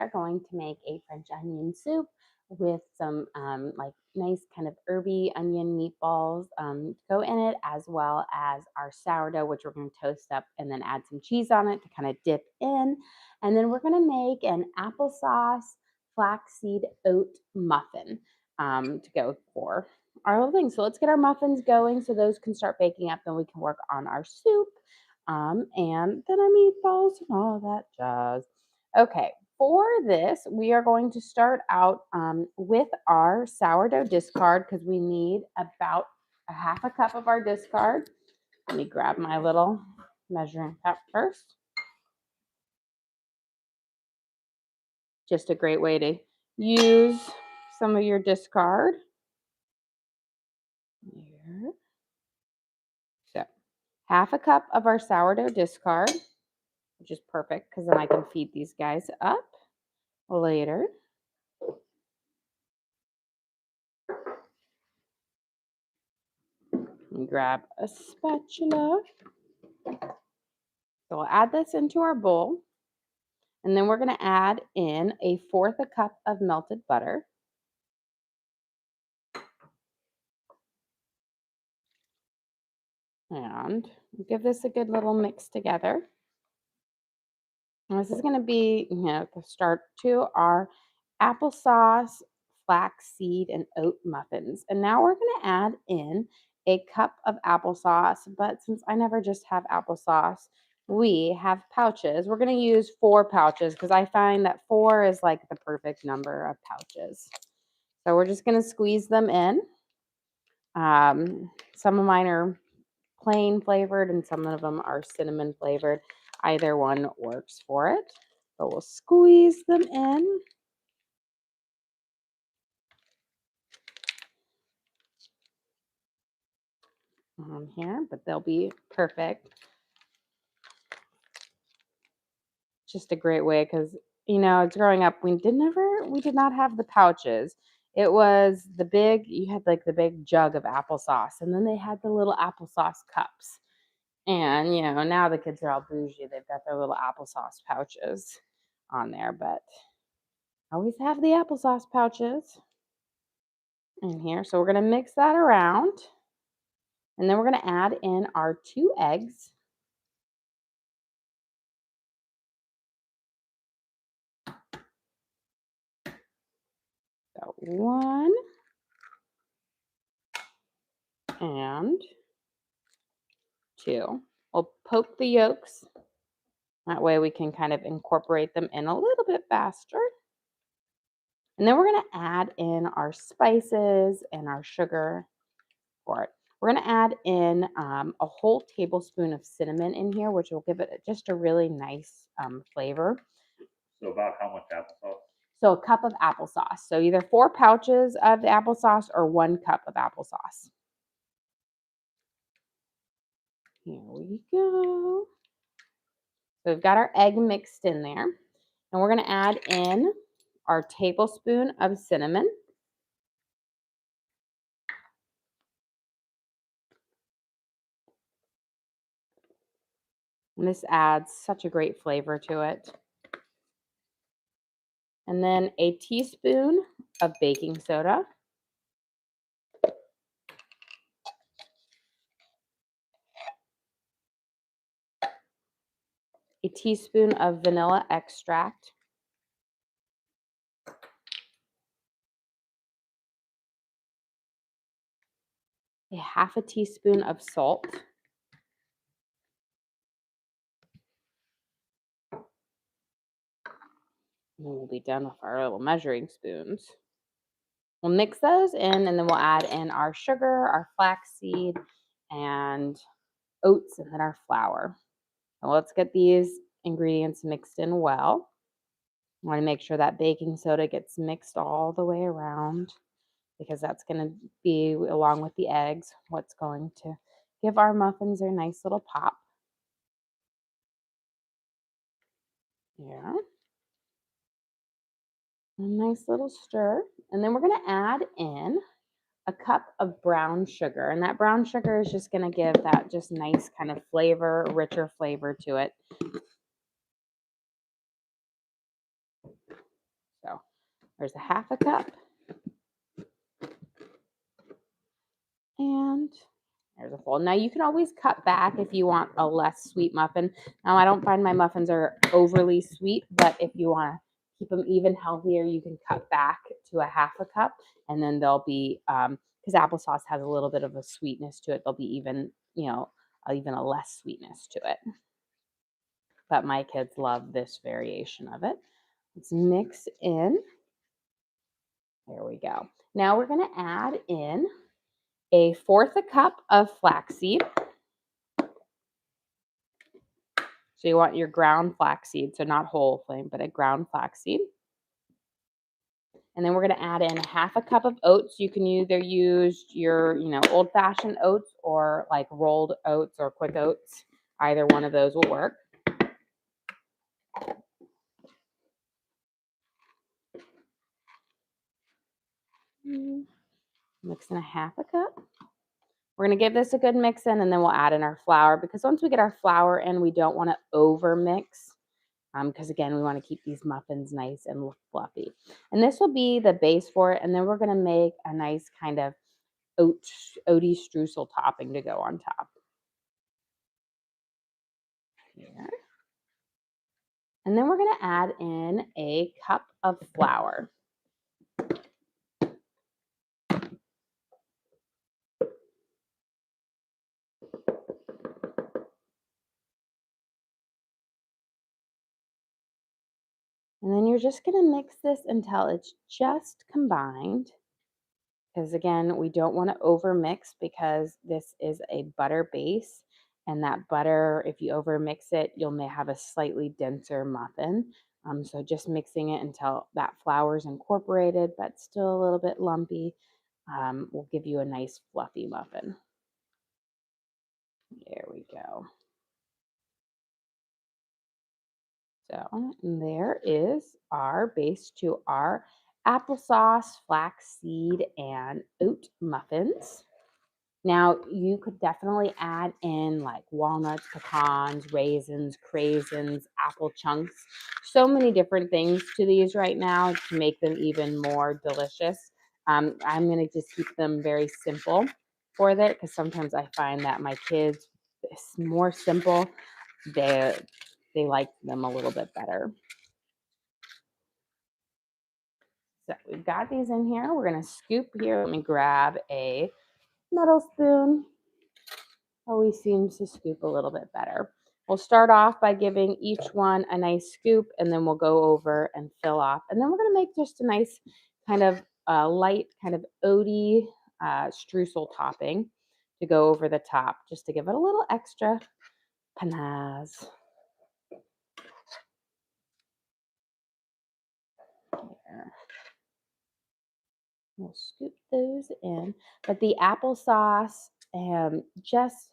are going to make a French onion soup with some like nice kind of herby onion meatballs to go in it, as well as our sourdough, which we're going to toast up and then add some cheese on it to kind of dip in. And then we're going to make an applesauce flaxseed oat muffin to go for our little thing. So let's get our muffins going so those can start baking up, then we can work on our soup and then our meatballs and all that jazz. Okay, for this, we are going to start out with our sourdough discard because we need about a half a cup of our discard. Let me grab my little measuring cup first. Just a great way to use some of your discard. Here. So, half a cup of our sourdough discard, which is perfect because then I can feed these guys up later. And grab a spatula. So we'll add this into our bowl. And then we're going to add in 1/4 cup of melted butter. And give this a good little mix together. And this is going to be, the start to our applesauce, flaxseed, and oat muffins. And now we're going to add in a cup of applesauce. But since I never just have applesauce, we have pouches. We're going to use 4 pouches because I find that 4 is like the perfect number of pouches. So we're just going to squeeze them in. Some of mine are plain flavored and some of them are cinnamon flavored. Either one works for it. But we'll squeeze them in. On here, but they'll be perfect. Just a great way because growing up we did not have the pouches. It was you had like the big jug of applesauce, and then they had the little applesauce cups. And now the kids are all bougie. They've got their little applesauce pouches on there, but I always have the applesauce pouches in here. So we're gonna mix that around. And then we're going to add in our 2 eggs. So 1 and 2. We'll poke the yolks. That way we can kind of incorporate them in a little bit faster. And then we're going to add in our spices and our sugar for it. We're going to add in a whole tablespoon of cinnamon in here, which will give it just a really nice flavor. So about how much applesauce? So a cup of applesauce. So either 4 pouches of the applesauce or 1 cup of applesauce. Here we go. So we've got our egg mixed in there. And we're going to add in our tablespoon of cinnamon. And this adds such a great flavor to it. And then a teaspoon of baking soda. A teaspoon of vanilla extract. A half a teaspoon of salt. And we'll be done with our little measuring spoons. We'll mix those in, and then we'll add in our sugar, our flaxseed, and oats, and then our flour. Now let's get these ingredients mixed in well. I want to make sure that baking soda gets mixed all the way around because that's going to be, along with the eggs, what's going to give our muffins their nice little pop. Yeah. A nice little stir. And then we're going to add in a cup of brown sugar. And that brown sugar is just going to give that just nice kind of flavor, richer flavor to it. There's a half a cup. And there's a full. Now you can always cut back if you want a less sweet muffin. Now I don't find my muffins are overly sweet, but if you want to keep them even healthier, you can cut back to a half a cup, and then they'll be because applesauce has a little bit of a sweetness to it. They'll be even, even a less sweetness to it. But my kids love this variation of it. Let's mix in. There we go. Now we're going to add in 1/4 cup of flaxseed. So you want your ground flaxseed, so not whole flame, but a ground flaxseed. And then we're going to add in a half a cup of oats. You can either use your, old-fashioned oats or like rolled oats or quick oats. Either one of those will work. Mix in a half a cup. We're going to give this a good mix in, and then we'll add in our flour, because once we get our flour in, we don't want to over mix, because again, we want to keep these muffins nice and fluffy. And this will be the base for it, and then we're going to make a nice kind of oaty streusel topping to go on top. Here. And then we're going to add in a cup of flour. And then you're just going to mix this until it's just combined. Because again, we don't want to over mix, because this is a butter base. And that butter, if you over mix it, you'll may have a slightly denser muffin. So just mixing it until that flour is incorporated, but still a little bit lumpy, will give you a nice fluffy muffin. There we go. So there is our base to our applesauce, flaxseed, and oat muffins. Now, you could definitely add in like walnuts, pecans, raisins, craisins, apple chunks. So many different things to these right now to make them even more delicious. I'm going to just keep them very simple for that, because sometimes I find that my kids, it's more simple, they like them a little bit better. So we've got these in here. We're going to scoop here. Let me grab a metal spoon. Always seems to scoop a little bit better. We'll start off by giving each one a nice scoop, and then we'll go over and fill off. And then we're going to make just a nice kind of light, kind of oaty streusel topping to go over the top, just to give it a little extra panache. There. We'll scoop those in. But the applesauce just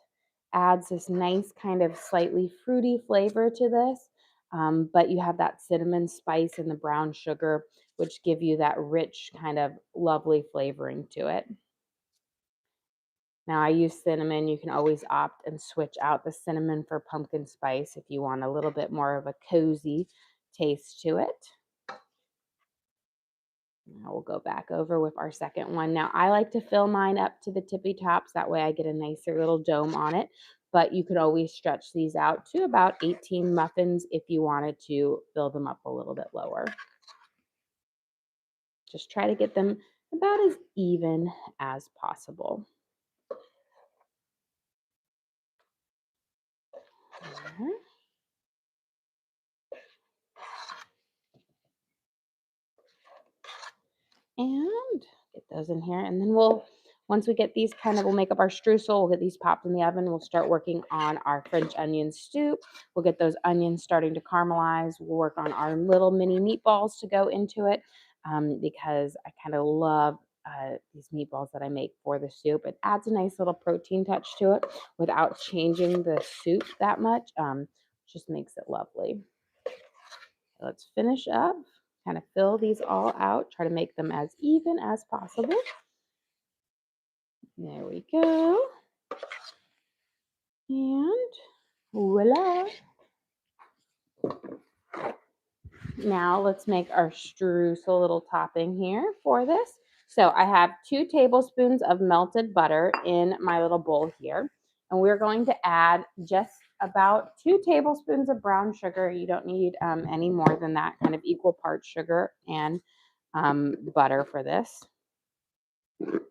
adds this nice kind of slightly fruity flavor to this. But you have that cinnamon spice and the brown sugar, which give you that rich kind of lovely flavoring to it. Now I use cinnamon. You can always opt and switch out the cinnamon for pumpkin spice if you want a little bit more of a cozy taste to it. Now we'll go back over with our second one. Now I like to fill mine up to the tippy tops. That way I get a nicer little dome on it. But you could always stretch these out to about 18 muffins if you wanted to fill them up a little bit lower. Just try to get them about as even as possible. There. And get those in here. And then once we get these we'll make up our streusel. We'll get these popped in the oven. We'll start working on our French onion soup. We'll get those onions starting to caramelize. We'll work on our little mini meatballs to go into it, because I kind of love these meatballs that I make for the soup. It adds a nice little protein touch to it without changing the soup that much. Just makes it lovely. Let's finish up. Kind of fill these all out. Try to make them as even as possible. There we go. And voila. now let's make our streusel little topping here for this. So I have 2 tablespoons of melted butter in my little bowl here. And we're going to add just about 2 tablespoons of brown sugar. You don't need any more than that, kind of equal parts sugar and butter for this. There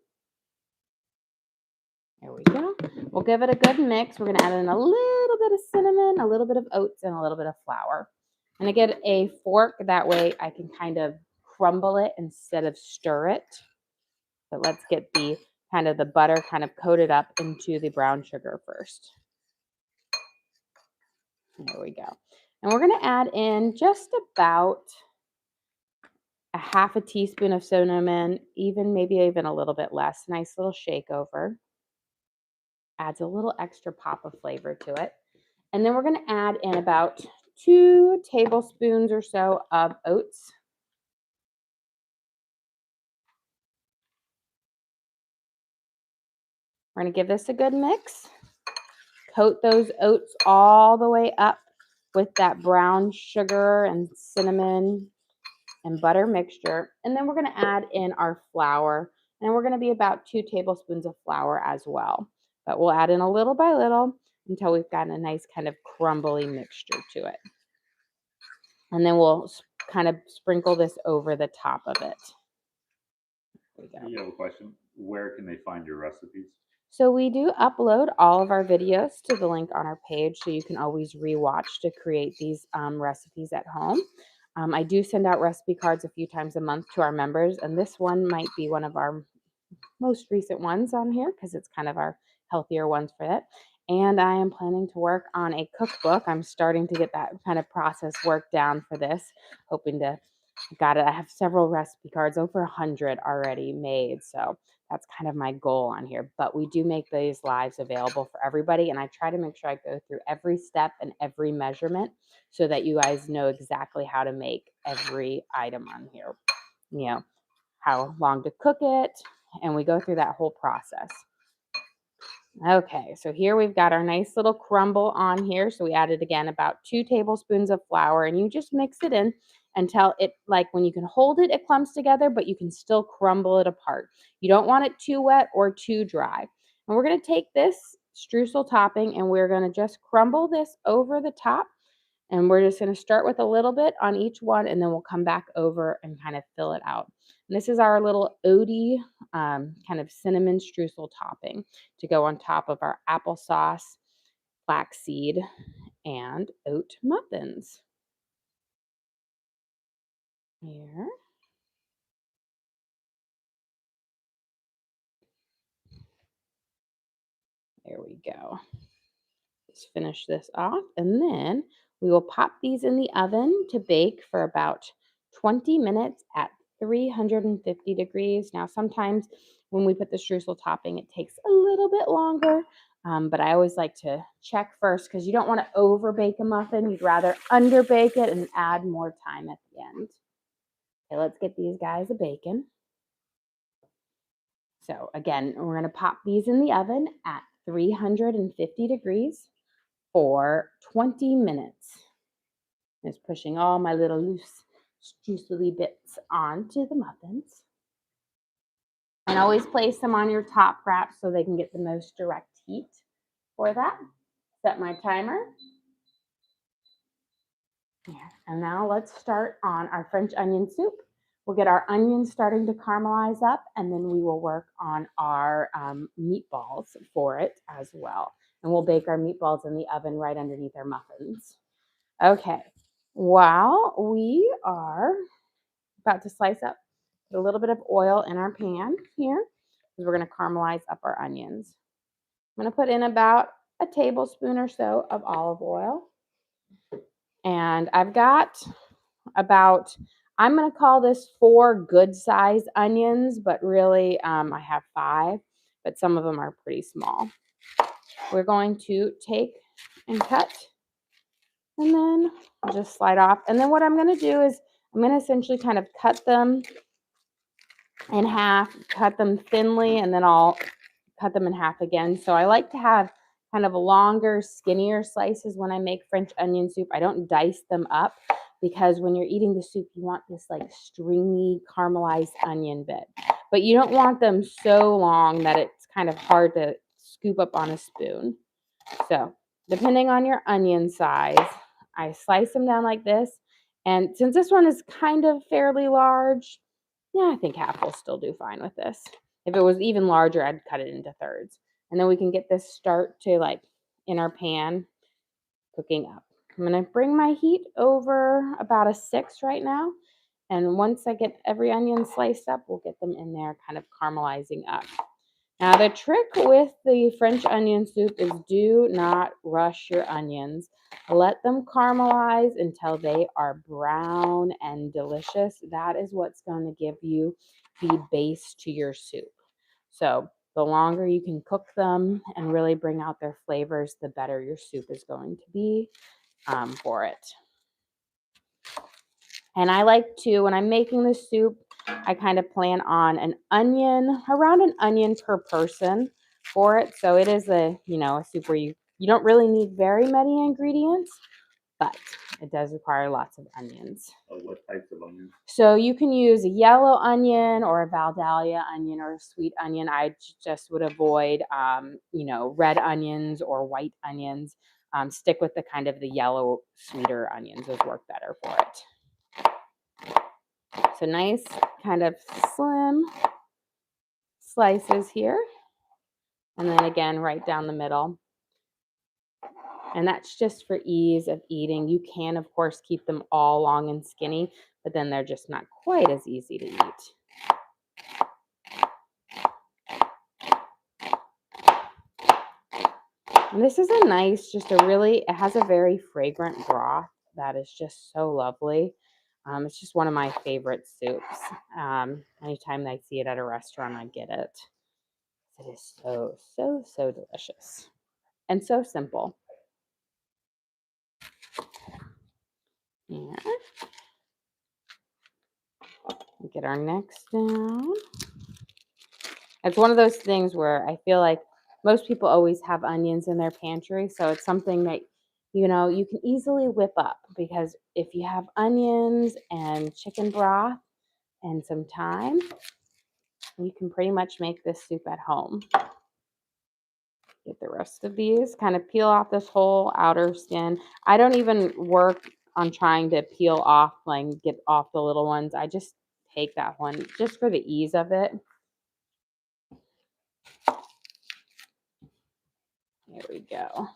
we go. We'll give it a good mix. We're going to add in a little bit of cinnamon, a little bit of oats, and a little bit of flour. And I get a fork. That way I can kind of crumble it instead of stir it. But let's get the kind of the butter kind of coated up into the brown sugar first. There we go. And we're going to add in just about a half a teaspoon of cinnamon, maybe even a little bit less. Nice little shake over. Adds a little extra pop of flavor to it. And then we're going to add in about 2 tablespoons or so of oats. We're going to give this a good mix. Coat those oats all the way up with that brown sugar and cinnamon and butter mixture. And then we're going to add in our flour. And we're going to be about 2 tablespoons of flour as well. But we'll add in a little by little until we've got a nice kind of crumbly mixture to it. And then we'll kind of sprinkle this over the top of it. There we go. You have a question. Where can they find your recipes? So we do upload all of our videos to the link on our page, so you can always rewatch to create these recipes at home. I do send out recipe cards a few times a month to our members, and this one might be one of our most recent ones on here because it's kind of our healthier ones for that. And I am planning to work on a cookbook. I'm starting to get that kind of process work down for this, hoping to got it. I have several recipe cards, over 100 already made. So that's kind of my goal on here. But we do make these lives available for everybody. And I try to make sure I go through every step and every measurement so that you guys know exactly how to make every item on here. You know, how long to cook it. And we go through that whole process. Okay, so here we've got our nice little crumble on here. So we added again about 2 tablespoons of flour, and you just mix it in until it, like when you can hold it, it clumps together, but you can still crumble it apart. You don't want it too wet or too dry. And we're going to take this streusel topping and we're going to just crumble this over the top. And we're just going to start with a little bit on each one, and then we'll come back over and kind of fill it out. And this is our little oaty kind of cinnamon streusel topping to go on top of our applesauce, flaxseed, and oat muffins. Here. There we go. Just finish this off, and then we will pop these in the oven to bake for about 20 minutes at 350 degrees. Now, sometimes when we put the streusel topping, it takes a little bit longer, but I always like to check first because you don't want to over bake a muffin. You'd rather under bake it and add more time at the end. Okay, let's get these guys a baking. So again, we're going to pop these in the oven at 350 degrees for 20 minutes. Just pushing all my little loose streusely bits onto the muffins. And always place them on your top wrap so they can get the most direct heat for that. Set my timer. Yeah. And now let's start on our French onion soup. We'll get our onions starting to caramelize up, and then we will work on our meatballs for it as well. And we'll bake our meatballs in the oven right underneath our muffins. Okay, while we are about to slice up, put a little bit of oil in our pan here because we're going to caramelize up our onions. I'm going to put in about a tablespoon or so of olive oil. And I've got about, I'm going to call this 4 good size onions, but really I have 5, but some of them are pretty small. We're going to take and cut, and then just slide off. And then what I'm going to do is I'm going to essentially kind of cut them in half, cut them thinly, and then I'll cut them in half again. So I like to have kind of longer, skinnier slices when I make French onion soup. I don't dice them up because when you're eating the soup, you want this like stringy caramelized onion bit. But you don't want them so long that it's kind of hard to scoop up on a spoon. So depending on your onion size, I slice them down like this. And since this one is kind of fairly large, yeah, I think half will still do fine with this. If it was even larger, I'd cut it into thirds. And then we can get this start to like in our pan cooking up. I'm gonna bring my heat over about a 6 right now. And once I get every onion sliced up, we'll get them in there kind of caramelizing up. Now, the trick with the French onion soup is do not rush your onions. Let them caramelize until they are brown and delicious. That is what's going to give you the base to your soup. So, the longer you can cook them and really bring out their flavors, the better your soup is going to be for it. And I like to, when I'm making the soup, I kind of plan on around an onion per person for it. So it is a soup where you don't really need very many ingredients, but it does require lots of onions. What types of onions? So you can use a yellow onion or a Valdalia onion or a sweet onion. I just would avoid, red onions or white onions. Stick with the kind of the yellow, sweeter onions. Those work better for it. So nice kind of slim slices here. And then again, right down the middle. And that's just for ease of eating. You can, of course, keep them all long and skinny, but then they're just not quite as easy to eat. And this is a nice, it has a very fragrant broth that is just so lovely. It's just one of my favorite soups. Anytime I see it at a restaurant, I get it. It is so, so, so delicious and so simple. And get our next down. It's one of those things where I feel like most people always have onions in their pantry. So it's something that, you can easily whip up, because if you have onions and chicken broth and some thyme, you can pretty much make this soup at home. Get the rest of these, kind of peel off this whole outer skin. I don't even work on trying to peel off, like get off the little ones. I just take that one just for the ease of it. There we go.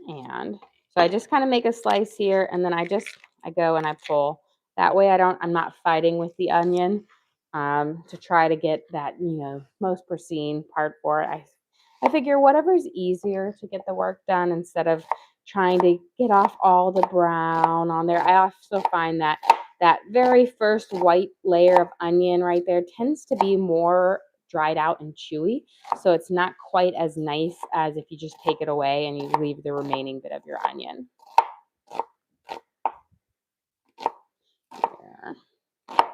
And so I just kind of make a slice here, and then I go and I pull. That way I'm not fighting with the onion to try to get that, most pristine part for it. I figure whatever's easier to get the work done instead of trying to get off all the brown on there. I also find that very first white layer of onion right there tends to be more dried out and chewy, so it's not quite as nice as if you just take it away and you leave the remaining bit of your onion. There. And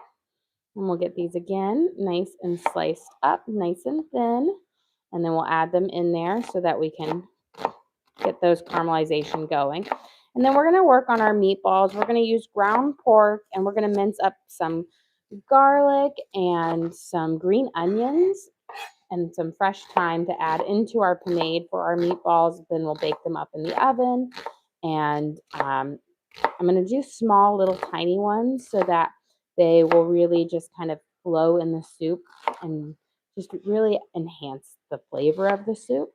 we'll get these again nice and sliced up, nice and thin, and then we'll add them in there so that we can get those caramelization going. And then we're going to work on our meatballs. We're going to use ground pork, and we're going to mince up some garlic and some green onions and some fresh thyme to add into our panade for our meatballs. Then we'll bake them up in the oven. And I'm going to do small, little tiny ones so that they will really just kind of flow in the soup and just really enhance the flavor of the soup.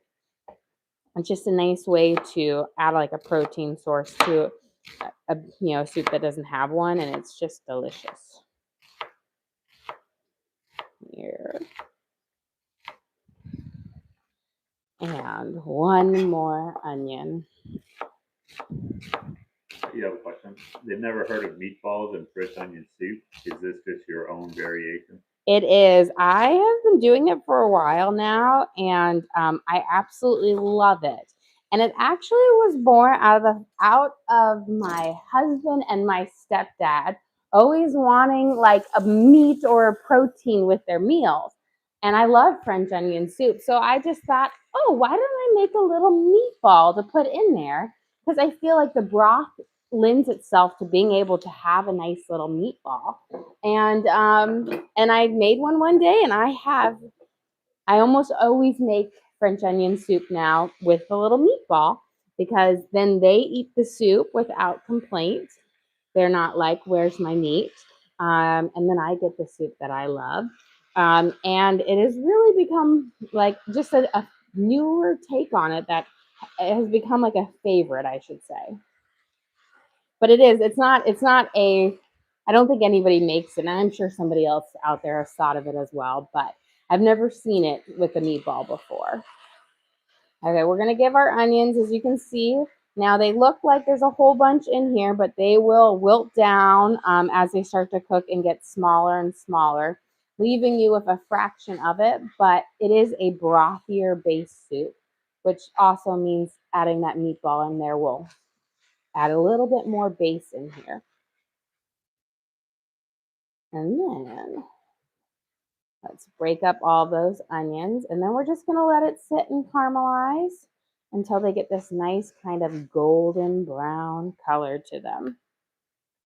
It's just a nice way to add like a protein source to a soup that doesn't have one, and it's just delicious. Here. And one more onion. You have a question? They've never heard of meatballs and French onion soup. Is this just your own variation? It is. I have been doing it for a while now, and I absolutely love it. And it actually was born out of my husband and my stepdad always wanting like a meat or a protein with their meals. And I love French onion soup. So I just thought, oh, why don't I make a little meatball to put in there? Because I feel like the broth lends itself to being able to have a nice little meatball. And I made one day, and I almost always make French onion soup now with the little meatball, because then they eat the soup without complaint. They're not like, "Where's my meat?" And then I get the soup that I love. And it has really become like just a newer take on it that it has become like a favorite, I should say. But it's not a, I don't think anybody makes it. And I'm sure somebody else out there has thought of it as well, but I've never seen it with the meatball before. Okay, we're gonna give our onions, as you can see. Now they look like there's a whole bunch in here, but they will wilt down as they start to cook and get smaller and smaller, leaving you with a fraction of it. But it is a brothier base soup, which also means adding that meatball in there will add a little bit more base in here. And then let's break up all those onions, and then we're just gonna let it sit and caramelize until they get this nice kind of golden brown color to them.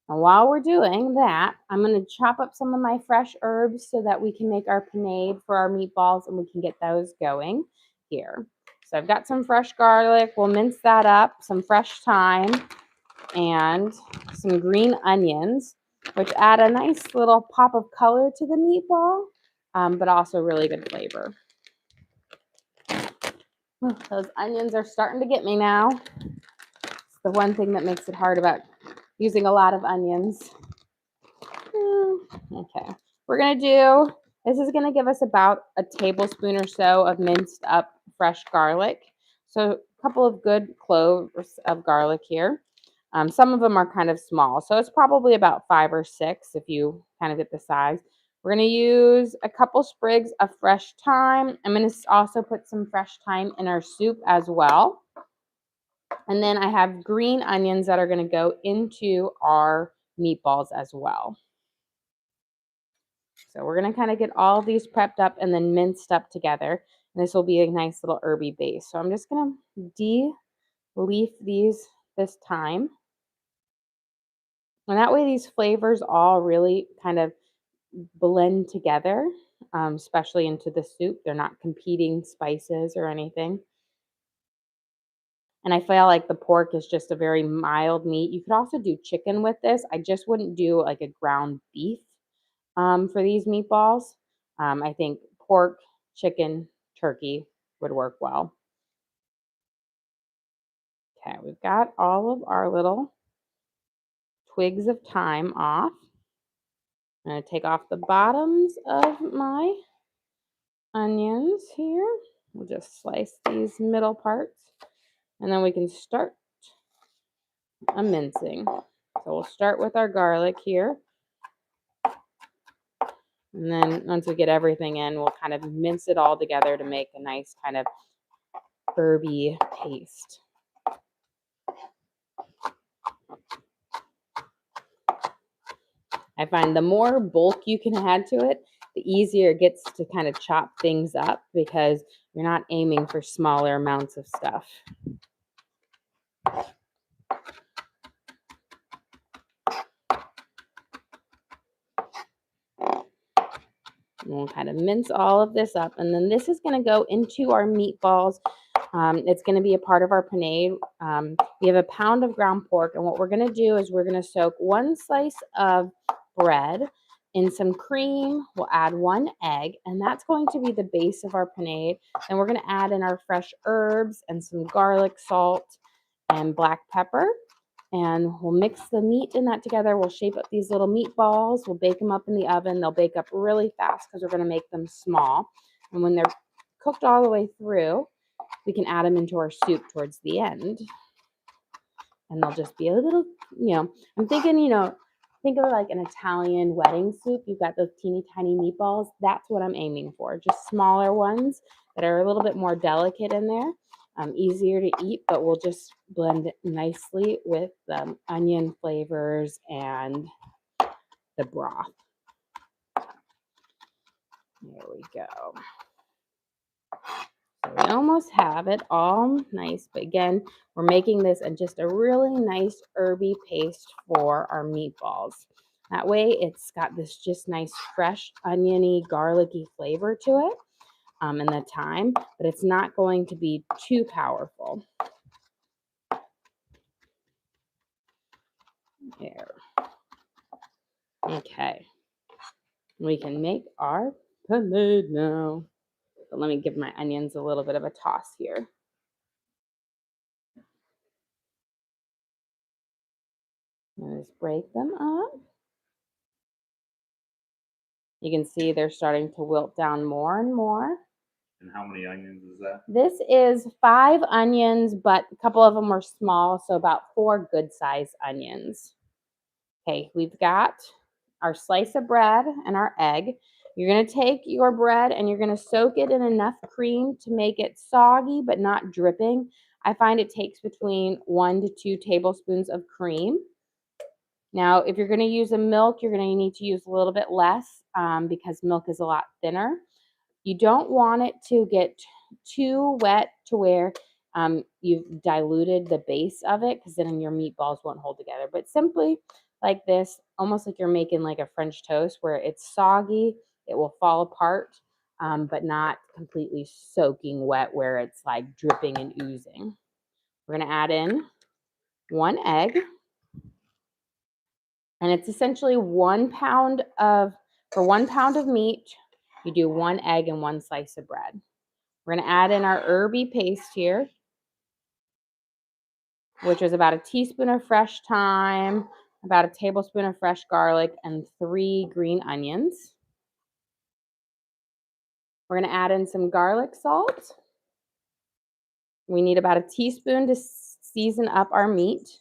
And while we're doing that, I'm gonna chop up some of my fresh herbs so that we can make our panade for our meatballs and we can get those going here. So I've got some fresh garlic, we'll mince that up, some fresh thyme, and some green onions, which add a nice little pop of color to the meatball, but also really good flavor. Those onions are starting to get me now. It's the one thing that makes it hard about using a lot of onions. Okay, we're gonna do, this is gonna give us about a tablespoon or so of minced up fresh garlic. So a couple of good cloves of garlic here. Some of them are kind of small, so it's probably about 5 or 6 if you kind of get the size. We're going to use a couple sprigs of fresh thyme. I'm going to also put some fresh thyme in our soup as well. And then I have green onions that are going to go into our meatballs as well. So we're going to kind of get all of these prepped up and then minced up together. And this will be a nice little herby base. So I'm just going to de-leaf this thyme. And that way these flavors all really kind of blend together, especially into the soup. They're not competing spices or anything. And I feel like the pork is just a very mild meat. You could also do chicken with this. I just wouldn't do like a ground beef for these meatballs. I think pork, chicken, turkey would work well. Okay, we've got all of our little twigs of thyme off. I'm going to take off the bottoms of my onions here. We'll just slice these middle parts, and then we can start a mincing. So we'll start with our garlic here. And then once we get everything in, we'll kind of mince it all together to make a nice kind of herby paste. I find the more bulk you can add to it, the easier it gets to kind of chop things up, because you're not aiming for smaller amounts of stuff. And we'll kind of mince all of this up, and then this is going to go into our meatballs. It's going to be a part of our panade. We have a pound of ground pork, and what we're going to do is we're going to soak 1 slice of bread in some cream. We'll add 1 egg, and that's going to be the base of our panade. Then we're going to add in our fresh herbs and some garlic, salt, and black pepper. And we'll mix the meat in that together. We'll shape up these little meatballs. We'll bake them up in the oven. They'll bake up really fast because we're going to make them small. And when they're cooked all the way through, we can add them into our soup towards the end. And they'll just be a little, I'm thinking, think of it like an Italian wedding soup. You've got those teeny tiny meatballs. That's what I'm aiming for. Just smaller ones that are a little bit more delicate in there. Easier to eat, but we'll just blend it nicely with the onion flavors and the broth. There we go. So we almost have it all nice, but again, we're making this just a really nice herby paste for our meatballs. That way it's got this just nice fresh oniony, garlicky flavor to it in the thyme, but it's not going to be too powerful. There. Okay. We can make our panade now. But let me give my onions a little bit of a toss here. Just break them up. You can see they're starting to wilt down more and more. And how many onions is that? This is 5 onions, but a couple of them were small, so about 4 good size onions. Okay, we've got our slice of bread and our egg. You're going to take your bread and you're going to soak it in enough cream to make it soggy but not dripping. I find it takes between 1 to 2 tablespoons of cream. Now, if you're going to use a milk, you're going to need to use a little bit less because milk is a lot thinner. You don't want it to get too wet to where you've diluted the base of it, because then your meatballs won't hold together. But simply like this, almost like you're making like a French toast where it's soggy, it will fall apart, but not completely soaking wet where it's like dripping and oozing. We're going to add in 1 egg. And it's essentially 1 pound of, for 1 pound of meat, you do 1 egg and 1 slice of bread. We're going to add in our herby paste here, which is about a teaspoon of fresh thyme, about a tablespoon of fresh garlic, and 3 green onions. We're going to add in some garlic salt. We need about a teaspoon to season up our meat.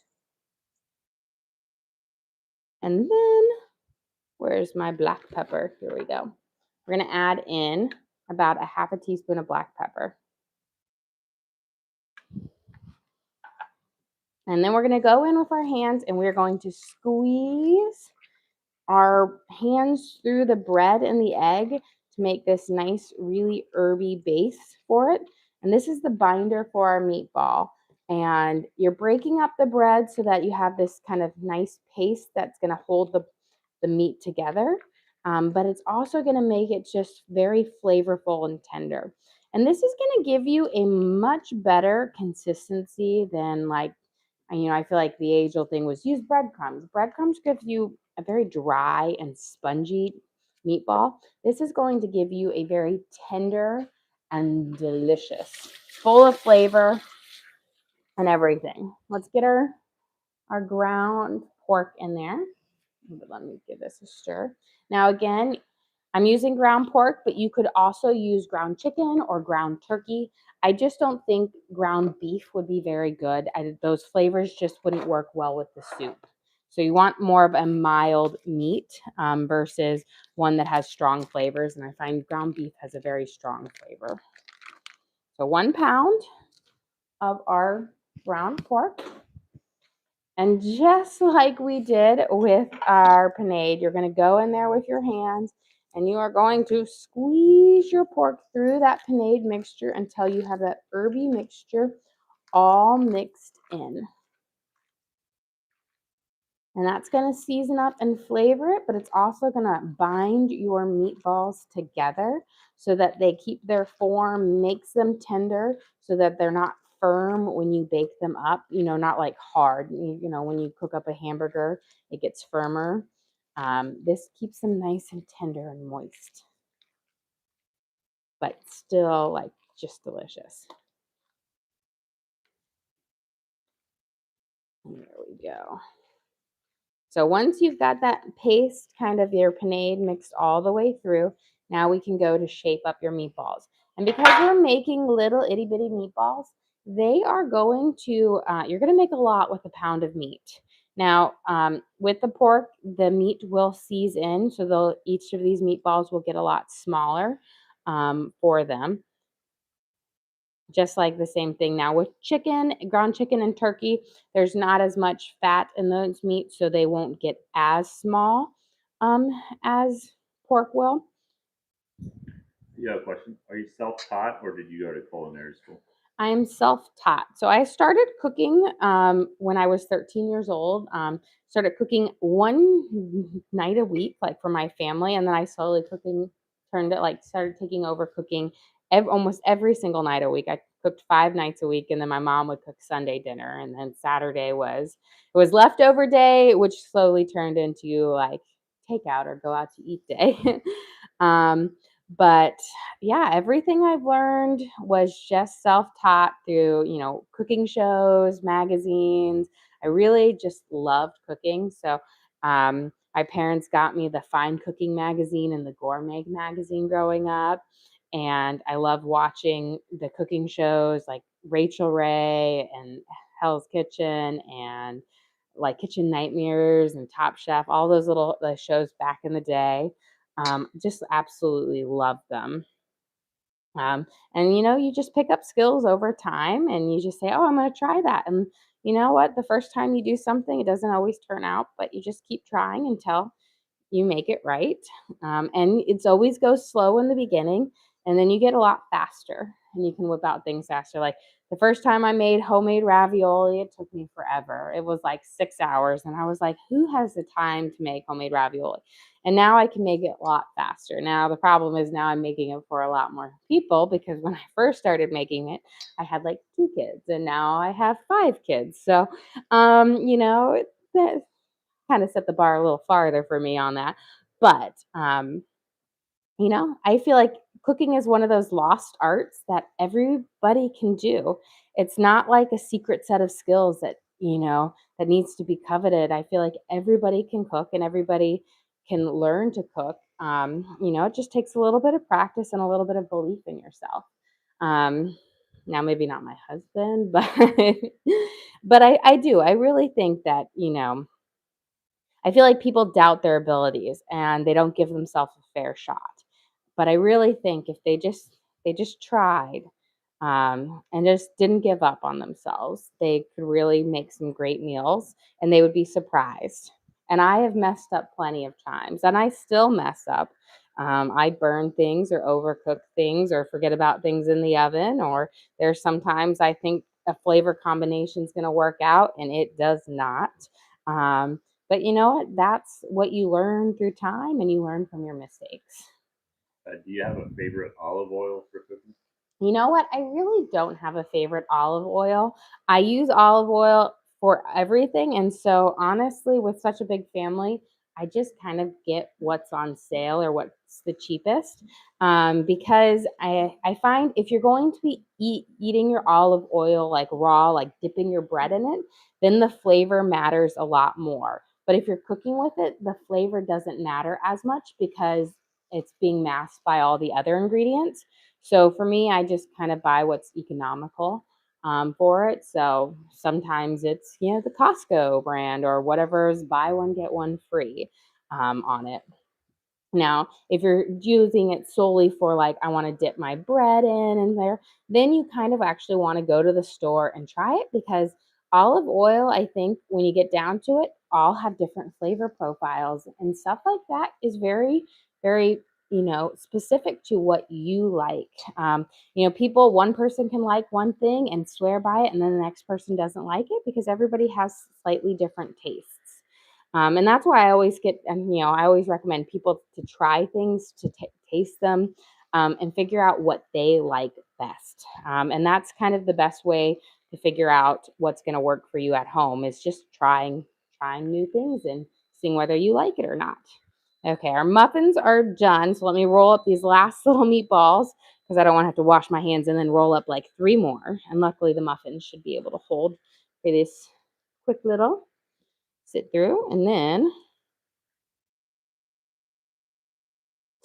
And then, where's my black pepper? Here we go. We're going to add in about a half a teaspoon of black pepper. And then we're going to go in with our hands and we're going to squeeze our hands through the bread and the egg to make this nice, really herby base for it. And this is the binder for our meatball. And you're breaking up the bread so that you have this kind of nice paste that's going to hold the meat together. But it's also going to make it just very flavorful and tender. And this is going to give you a much better consistency than like, I feel like the age-old thing was use breadcrumbs. Breadcrumbs gives you a very dry and spongy meatball. This is going to give you a very tender and delicious, full of flavor and everything. Let's get our ground pork in there. Let me give this a stir. Now again, I'm using ground pork, but you could also use ground chicken or ground turkey. I just don't think ground beef would be very good. Those flavors just wouldn't work well with the soup. So you want more of a mild meat versus one that has strong flavors. And I find ground beef has a very strong flavor. So 1 pound of our ground pork. And just like we did with our panade, you're going to go in there with your hands and you are going to squeeze your pork through that panade mixture until you have that herby mixture all mixed in. And that's going to season up and flavor it, but it's also going to bind your meatballs together so that they keep their form, makes them tender so that they're not firm when you bake them up, not like hard. When you cook up a hamburger, it gets firmer. This keeps them nice and tender and moist, but still like just delicious. And there we go. So once you've got that paste, kind of your panade mixed all the way through, now we can go to shape up your meatballs. And because we're making little itty bitty meatballs, they are going to, you're going to make a lot with a pound of meat. Now, with the pork, the meat will seize in, so each of these meatballs will get a lot smaller for them. Just like the same thing now with chicken, ground chicken and turkey, there's not as much fat in those meats, so they won't get as small as pork will. Yeah, question. Are you self-taught or did you go to culinary school? I am self-taught. So I started cooking when I was 13 years old. Started cooking one night a week, like for my family, and then I slowly cooking turned it like started taking over cooking almost every single night a week. I cooked 5 nights a week, and then my mom would cook Sunday dinner, and then Saturday was it was leftover day, which slowly turned into like takeout or go out to eat day. um, but yeah, everything I've learned was just self-taught through, cooking shows, magazines. I really just loved cooking. So, my parents got me the Fine Cooking magazine and the Gourmet magazine growing up. And I love watching the cooking shows like Rachel Ray and Hell's Kitchen and like Kitchen Nightmares and Top Chef, all those little the shows back in the day. Just absolutely love them. And you just pick up skills over time and you just say, oh, I'm going to try that. And you know what? The first time you do something, it doesn't always turn out, but you just keep trying until you make it right. And it's always goes slow in the beginning, and then you get a lot faster and you can whip out things faster. Like the first time I made homemade ravioli, it took me forever. It was like 6 hours, and I was like, who has the time to make homemade ravioli? And now I can make it a lot faster. Now, the problem is now I'm making it for a lot more people because when I first started making it, I had like 2 kids, and now I have 5 kids. So, that kind of set the bar a little farther for me on that. But I feel like cooking is one of those lost arts that everybody can do. It's not like a secret set of skills that needs to be coveted. I feel like everybody can cook and everybody can learn to cook. It just takes a little bit of practice and a little bit of belief in yourself. Um, Now, maybe not my husband, but but I do. I really think that I feel like people doubt their abilities and they don't give themselves a fair shot. But I really think if they just tried and just didn't give up on themselves, they could really make some great meals and they would be surprised. And I have messed up plenty of times, and I still mess up. I burn things or overcook things or forget about things in the oven. Or there's sometimes I think a flavor combination is going to work out and it does not. But you know what? That's what you learn through time and you learn from your mistakes. Do you have a favorite olive oil for cooking? You know what? I really don't have a favorite olive oil. I use olive oil for everything. And so, honestly, with such a big family, I just kind of get what's on sale or what's the cheapest. Because I find if you're going to be eating your olive oil like raw, like dipping your bread in it, then the flavor matters a lot more. But if you're cooking with it, the flavor doesn't matter as much because it's being masked by all the other ingredients. So for me, I just kind of buy what's economical for it. So sometimes it's, the Costco brand or whatever's buy one, get one free on it. Now, if you're using it solely for like, I want to dip my bread in there, then you kind of actually want to go to the store and try it because olive oil, I think when you get down to it, all have different flavor profiles and stuff like that is very, very, specific to what you like. One person can like one thing and swear by it, and then the next person doesn't like it because everybody has slightly different tastes. And that's why I always I always recommend people to try things, to taste them, and figure out what they like best. And that's kind of the best way to figure out what's going to work for you at home is just trying new things and seeing whether you like it or not. Okay, our muffins are done. So let me roll up these last little meatballs because I don't want to have to wash my hands and then roll up like 3 more. And luckily, the muffins should be able to hold for this quick little sit through. And then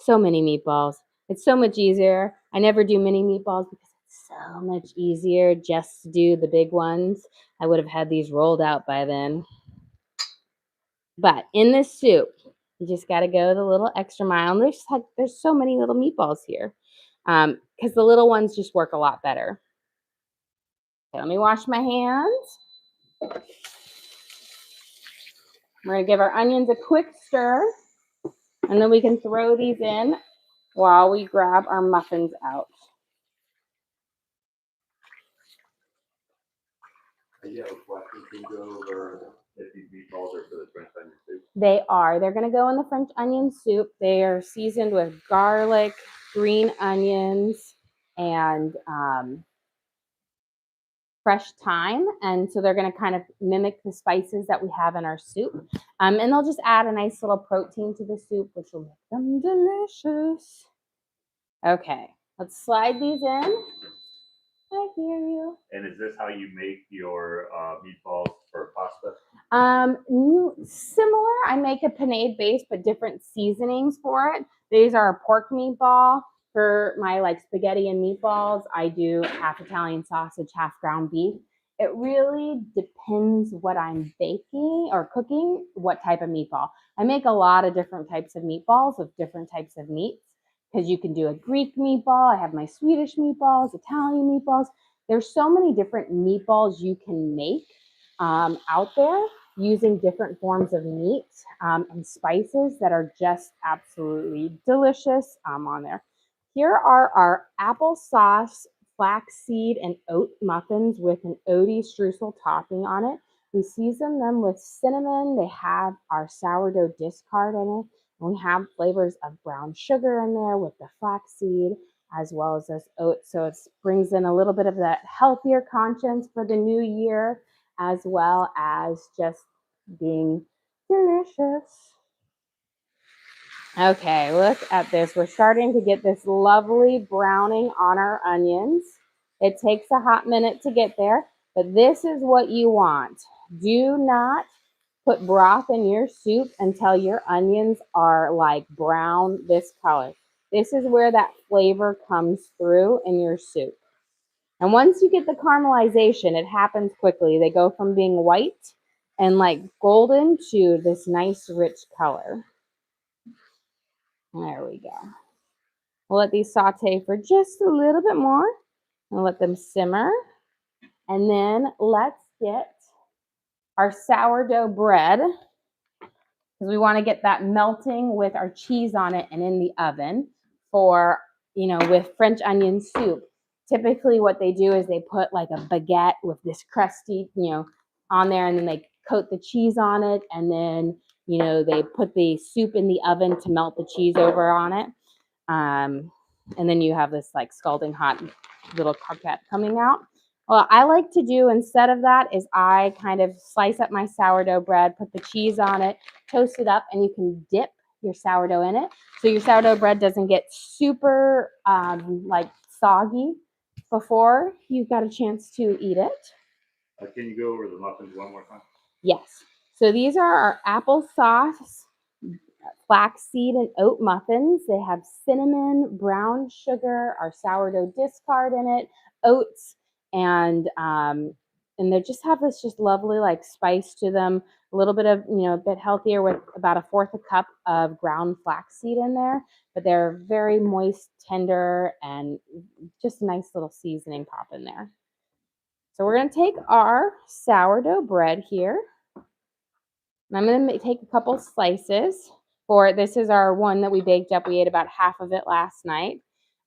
so many meatballs. It's so much easier. I never do mini meatballs because it's so much easier just to do the big ones. I would have had these rolled out by then. But in this soup, you just got to go the little extra mile. And there's so many little meatballs here because the little ones just work a lot better. Okay, let me wash my hands. We're going to give our onions a quick stir, and then we can throw these in while we grab our muffins out. Yeah, question. Can you go over if these meatballs are for the French onion soup? They are. They're going to go in the French onion soup. They are seasoned with garlic, green onions, and fresh thyme. And so they're going to kind of mimic the spices that we have in our soup. And they'll just add a nice little protein to the soup, which will make them delicious. Okay, let's slide these in. I hear you. And is this how you make your meatballs for pasta? Similar. I make a panade base, but different seasonings for it. These are a pork meatball. For my like spaghetti and meatballs, I do half Italian sausage, half ground beef. It really depends what I'm baking or cooking, what type of meatball. I make a lot of different types of meatballs with different types of meats because you can do a Greek meatball. I have my Swedish meatballs, Italian meatballs. There's so many different meatballs you can make out there using different forms of meat and spices that are just absolutely delicious on there. Here are our applesauce, flaxseed, and oat muffins with an oaty streusel topping on it. We season them with cinnamon. They have our sourdough discard in it. And we have flavors of brown sugar in there with the flaxseed as well as this oat. So it brings in a little bit of that healthier conscience for the new year, as well as just being delicious. Okay, look at this. We're starting to get this lovely browning on our onions. It takes a hot minute to get there, but this is what you want. Do not put broth in your soup until your onions are like brown this color. This is where that flavor comes through in your soup. And once you get the caramelization, it happens quickly. They go from being white and like golden to this nice rich color. There we go. We'll let these saute for just a little bit more and let them simmer. And then let's get our sourdough bread because we want to get that melting with our cheese on it and in the oven for, with French onion soup. Typically what they do is they put like a baguette with this crusty, on there, and then they coat the cheese on it, and then, they put the soup in the oven to melt the cheese over on it. And then you have this like scalding hot little croquette coming out. What I like to do instead of that is I kind of slice up my sourdough bread, put the cheese on it, toast it up, and you can dip your sourdough in it. So your sourdough bread doesn't get super like soggy before you've got a chance to eat it. Can you go over the muffins one more time? Yes. So these are our applesauce, flaxseed, and oat muffins. They have cinnamon, brown sugar, our sourdough discard in it, oats, and they just have this just lovely like spice to them. A little bit of, a bit healthier with about 1/4 cup of ground flaxseed in there, but they're very moist, tender, and just a nice little seasoning pop in there. So we're going to take our sourdough bread here, and I'm going to take a couple slices. This is our one that we baked up. We ate about half of it last night.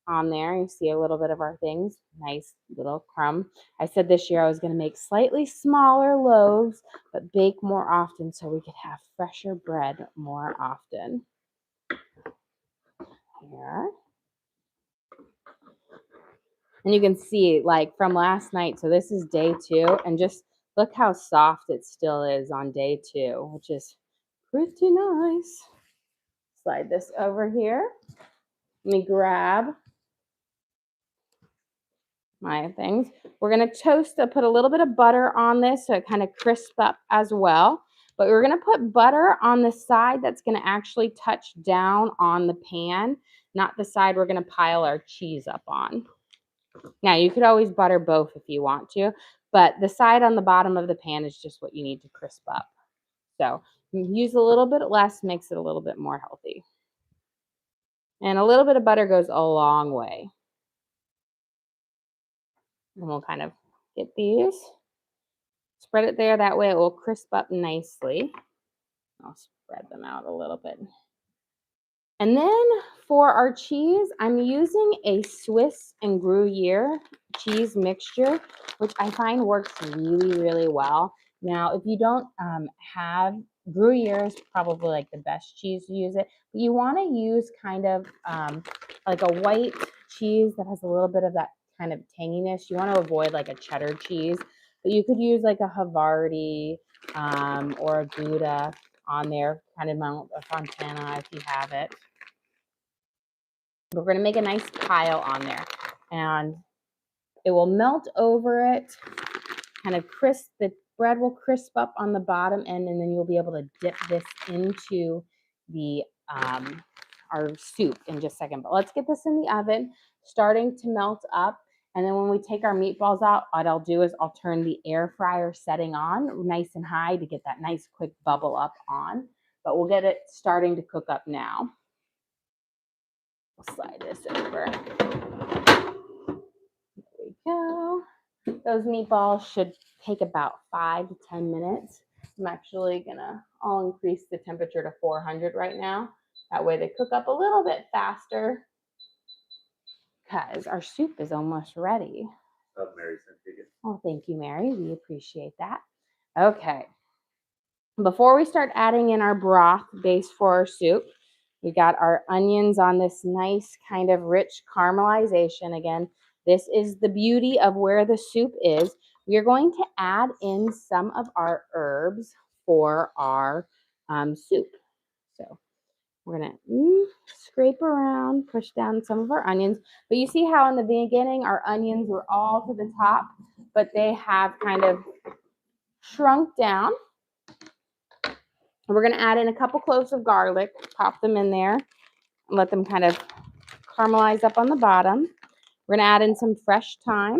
On there, you see a little bit of our things. Nice little crumb. I said this year I was going to make slightly smaller loaves, but bake more often so we could have fresher bread more often. Here. And you can see like from last night, so this is day 2, and just look how soft it still is on day 2, which is pretty nice. Slide this over here. Let me grab my things. We're going to put a little bit of butter on this so it kind of crisp up as well. But we're going to put butter on the side that's going to actually touch down on the pan, not the side we're going to pile our cheese up on. Now, you could always butter both if you want to, but the side on the bottom of the pan is just what you need to crisp up. So use a little bit less, makes it a little bit more healthy. And a little bit of butter goes a long way. And we'll kind of get these, spread it there. That way it will crisp up nicely. I'll spread them out a little bit. And then for our cheese, I'm using a Swiss and Gruyere cheese mixture, which I find works really, really well. Now, if you don't have Gruyere, is probably like the best cheese to use it, but you want to use kind of like a white cheese that has a little bit of that kind of tanginess. You want to avoid like a cheddar cheese, but you could use like a Havarti or a Gouda on there, kind of Mount Fontana if you have it. We're going to make a nice pile on there, and it will melt over it, kind of crisp. The bread will crisp up on the bottom end, and then you'll be able to dip this into the our soup in just a second. But let's get this in the oven, starting to melt up. And then when we take our meatballs out, what I'll do is I'll turn the air fryer setting on nice and high to get that nice quick bubble up on. But we'll get it starting to cook up now. We'll slide this over. There we go. Those meatballs should take about 5 to 10 minutes. I'm actually I'll increase the temperature to 400 right now. That way they cook up a little bit faster because our soup is almost ready. Mary sent you. Oh, thank you, Mary. We appreciate that. Okay. Before we start adding in our broth base for our soup, we got our onions on this nice kind of rich caramelization. Again, this is the beauty of where the soup is. We are going to add in some of our herbs for our soup. So we're going to scrape around, push down some of our onions. But you see how in the beginning our onions were all to the top, but they have kind of shrunk down. We're going to add in a couple cloves of garlic, pop them in there, and let them kind of caramelize up on the bottom. We're going to add in some fresh thyme,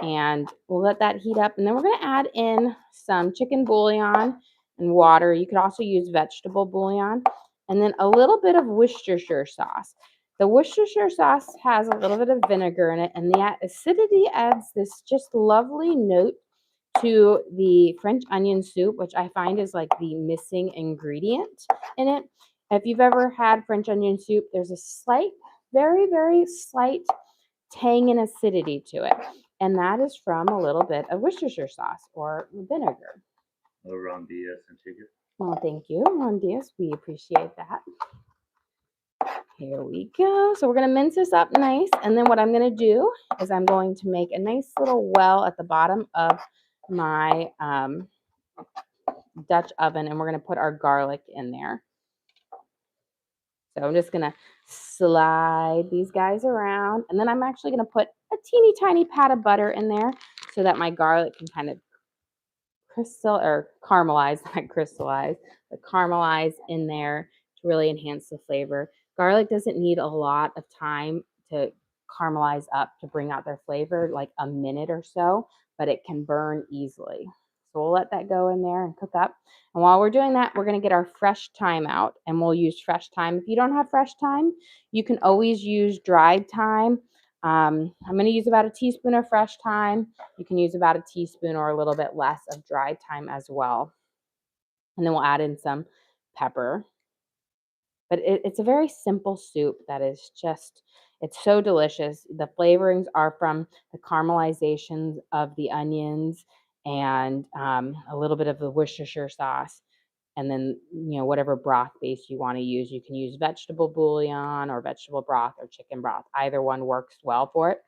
and we'll let that heat up. And then we're going to add in some chicken bouillon and water. You could also use vegetable bouillon, and then a little bit of Worcestershire sauce. The Worcestershire sauce has a little bit of vinegar in it, and the acidity adds this just lovely note to the French onion soup, which I find is like the missing ingredient in it. If you've ever had French onion soup, there's a slight, very, very slight tang and acidity to it. And that is from a little bit of Worcestershire sauce or vinegar. Ron Diaz and chicken. Well, thank you, Ron Diaz. We appreciate that. Here we go. So we're going to mince this up nice. And then what I'm going to do is I'm going to make a nice little well at the bottom of my Dutch oven, and we're going to put our garlic in there. So I'm just going to slide these guys around, and then I'm actually going to put a teeny tiny pat of butter in there so that my garlic can kind of caramelize, not crystallize, but caramelize in there to really enhance the flavor. Garlic doesn't need a lot of time to caramelize up to bring out their flavor, like a minute or so, but it can burn easily. So we'll let that go in there and cook up. And while we're doing that, we're going to get our fresh thyme out, and we'll use fresh thyme. If you don't have fresh thyme, you can always use dried thyme. I'm going to use about a teaspoon of fresh thyme. You can use about a teaspoon or a little bit less of dried thyme as well. And then we'll add in some pepper. But it's a very simple soup that is just, it's so delicious. The flavorings are from the caramelizations of the onions and a little bit of the Worcestershire sauce. And then, whatever broth base you want to use, you can use vegetable bouillon or vegetable broth or chicken broth. Either one works well for it.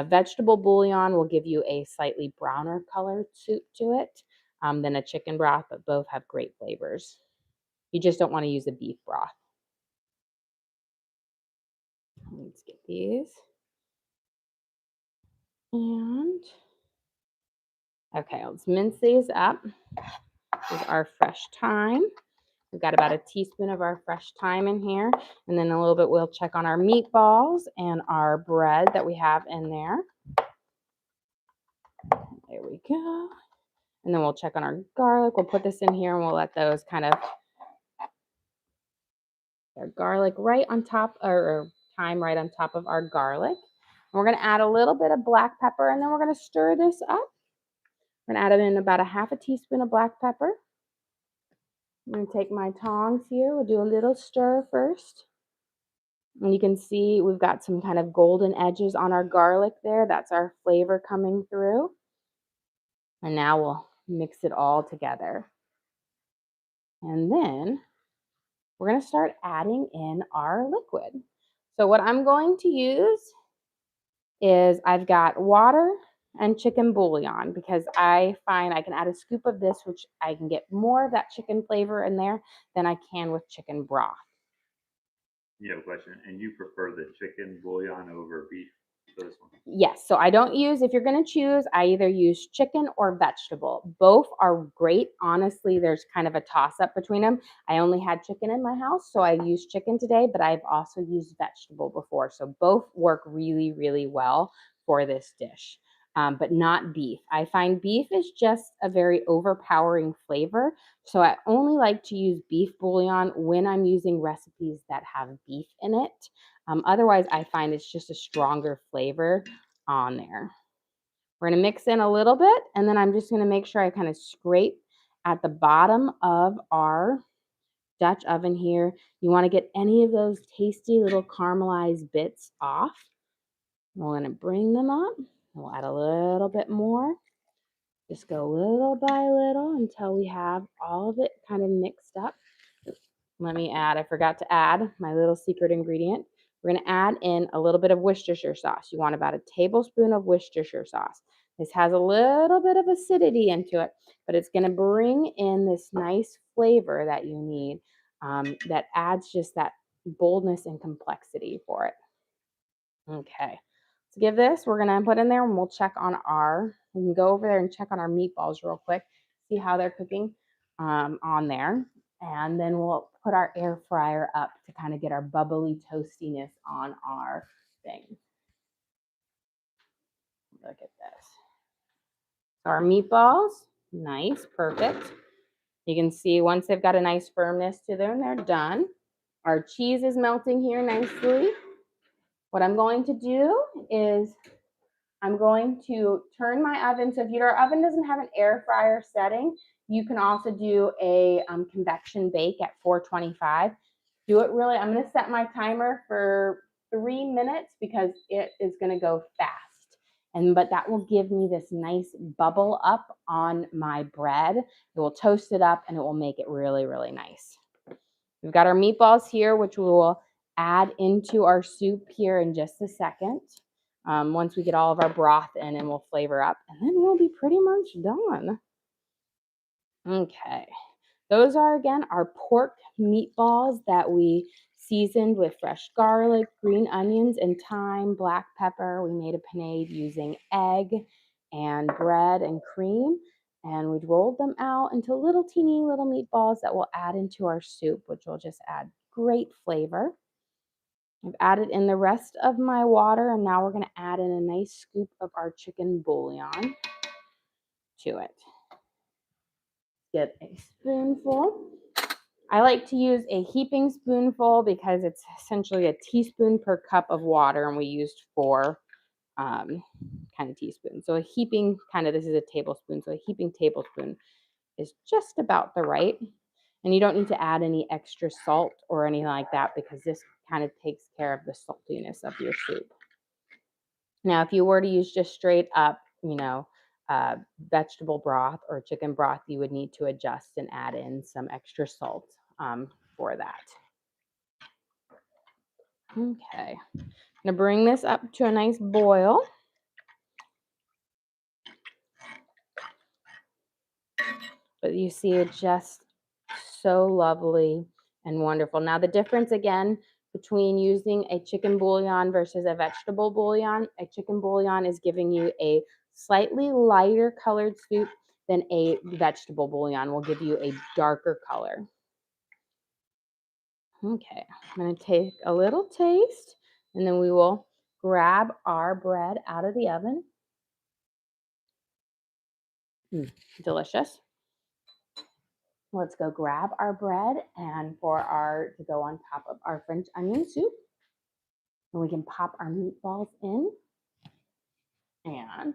Vegetable bouillon will give you a slightly browner colored soup to it than a chicken broth, but both have great flavors. You just don't want to use a beef broth. Let's get these. And okay, let's mince these up. This is our fresh thyme. We've got about a teaspoon of our fresh thyme in here. And then a little bit, we'll check on our meatballs and our bread that we have in there. There we go. And then we'll check on our garlic. We'll put this in here and we'll let those kind of, our garlic right on top, or thyme right on top of our garlic. And we're going to add a little bit of black pepper, and then we're going to stir this up. We're going to add in about a half a teaspoon of black pepper. I'm going to take my tongs here. We'll do a little stir first. And you can see we've got some kind of golden edges on our garlic there. That's our flavor coming through. And now we'll mix it all together. And then we're going to start adding in our liquid. So what I'm going to use is I've got water and chicken bouillon because I find I can add a scoop of this, which I can get more of that chicken flavor in there than I can with chicken broth. You have a question, and you prefer the chicken bouillon over beef for this one? Yes, so I don't use, if you're going to choose, I either use chicken or vegetable. Both are great. Honestly, there's kind of a toss up between them. I only had chicken in my house, so I used chicken today, but I've also used vegetable before. So both work really, really well for this dish, but not beef. I find beef is just a very overpowering flavor. So I only like to use beef bouillon when I'm using recipes that have beef in it. Otherwise, I find it's just a stronger flavor on there. We're going to mix in a little bit, and then I'm just going to make sure I kind of scrape at the bottom of our Dutch oven here. You want to get any of those tasty little caramelized bits off. We're going to bring them up. We'll add a little bit more. Just go little by little until we have all of it kind of mixed up. Let me add, I forgot to add my little secret ingredient. We're going to add in a little bit of Worcestershire sauce. You want about a tablespoon of Worcestershire sauce. This has a little bit of acidity into it, but it's going to bring in this nice flavor that you need that adds just that boldness and complexity for it. Okay, to give this, we're going to put in there and we'll check on we can go over there and check on our meatballs real quick, see how they're cooking on there. And then we'll put our air fryer up to kind of get our bubbly toastiness on our thing. Look at this. So our meatballs, nice, perfect. You can see once they've got a nice firmness to them, they're done. Our cheese is melting here nicely. What I'm going to do is I'm going to turn my oven. So if your oven doesn't have an air fryer setting, you can also do a convection bake at 425. Do it really, I'm going to set my timer for 3 minutes because it is going to go fast. But that will give me this nice bubble up on my bread. It will toast it up and it will make it really, really nice. We've got our meatballs here, which we will add into our soup here in just a second. Once we get all of our broth in and we'll flavor up, and then we'll be pretty much done. Okay, those are again our pork meatballs that we seasoned with fresh garlic, green onions, and thyme, black pepper. We made a panade using egg and bread and cream, and we rolled them out into little teeny little meatballs that we'll add into our soup, which will just add great flavor. I've added in the rest of my water, and now we're going to add in a nice scoop of our chicken bouillon to it. Get a spoonful. I like to use a heaping spoonful because it's essentially a teaspoon per cup of water, and we used 4 kind of teaspoons. So a heaping this is a tablespoon, so a heaping tablespoon is just about the right. And you don't need to add any extra salt or anything like that because this kind of takes care of the saltiness of your soup. Now, if you were to use just straight up, vegetable broth or chicken broth, you would need to adjust and add in some extra salt for that. Okay, I'm gonna bring this up to a nice boil. But you see it just so lovely and wonderful. Now the difference again between using a chicken bouillon versus a vegetable bouillon, a chicken bouillon is giving you a slightly lighter colored soup than a vegetable bouillon will give you a darker color. Okay, I'm going to take a little taste and then we will grab our bread out of the oven. Delicious. Let's go grab our bread and to go on top of our French onion soup. And we can pop our meatballs in. And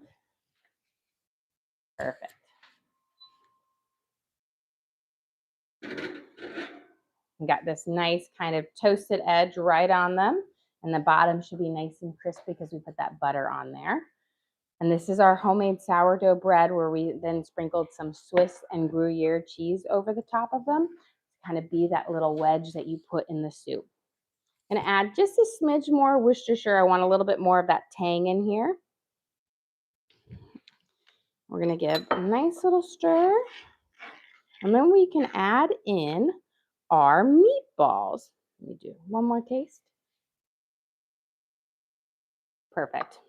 perfect. We got this nice kind of toasted edge right on them, and the bottom should be nice and crispy because we put that butter on there. And this is our homemade sourdough bread where we then sprinkled some Swiss and Gruyere cheese over the top of them to kind of be that little wedge that you put in the soup. And add just a smidge more Worcestershire. I want a little bit more of that tang in here. We're going to give a nice little stir. And then we can add in our meatballs. Let me do one more taste. Perfect.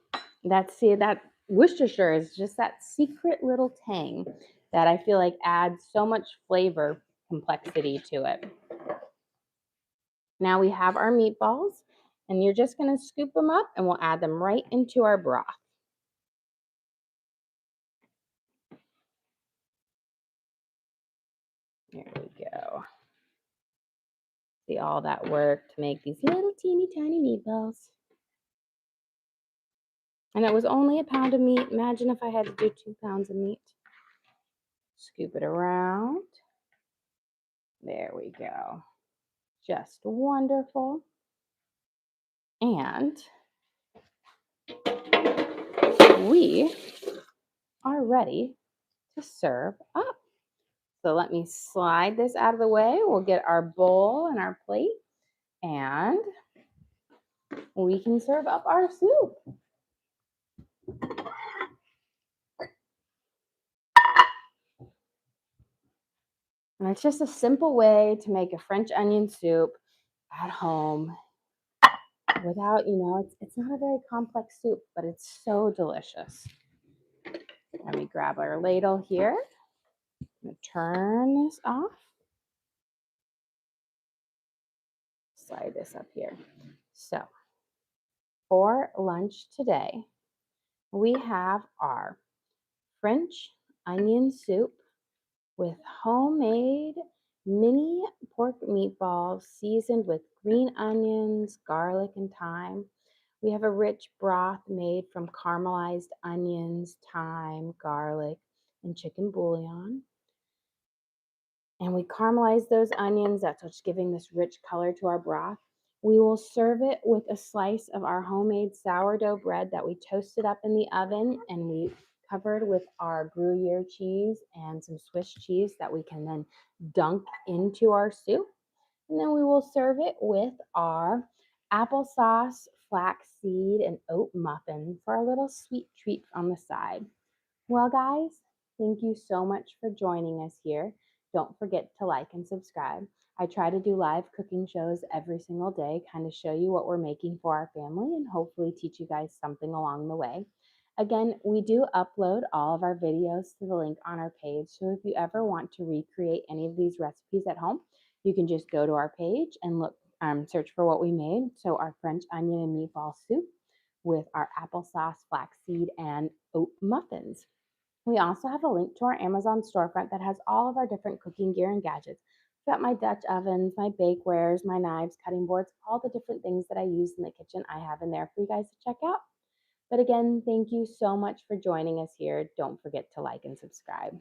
That Worcestershire is just that secret little tang that I feel like adds so much flavor complexity to it. Now we have our meatballs, and you're just going to scoop them up and we'll add them right into our broth. There we go. See all that work to make these little teeny tiny meatballs. And it was only a pound of meat. Imagine if I had to do 2 pounds of meat. Scoop it around. There we go. Just wonderful. And we are ready to serve up. So let me slide this out of the way. We'll get our bowl and our plate, and we can serve up our soup. And it's just a simple way to make a French onion soup at home without, it's not a very complex soup, but it's so delicious. Let me grab our ladle here. I'm going to turn this off. Slide this up here. So for lunch today, we have our French onion soup with homemade mini pork meatballs seasoned with green onions, garlic, and thyme. We have a rich broth made from caramelized onions, thyme, garlic, and chicken bouillon. And we caramelize those onions. That's what's giving this rich color to our broth. We will serve it with a slice of our homemade sourdough bread that we toasted up in the oven, and we covered with our Gruyere cheese and some Swiss cheese that we can then dunk into our soup. And then we will serve it with our applesauce, flaxseed, and oat muffin for a little sweet treat on the side. Well, guys, thank you so much for joining us here. Don't forget to like and subscribe. I try to do live cooking shows every single day, kind of show you what we're making for our family and hopefully teach you guys something along the way. Again, we do upload all of our videos to the link on our page. So if you ever want to recreate any of these recipes at home, you can just go to our page and look, search for what we made. So our French onion and meatball soup with our applesauce, flaxseed, and oat muffins. We also have a link to our Amazon storefront that has all of our different cooking gear and gadgets. I've got my Dutch ovens, my bakewares, my knives, cutting boards, all the different things that I use in the kitchen I have in there for you guys to check out. But again, thank you so much for joining us here. Don't forget to like and subscribe.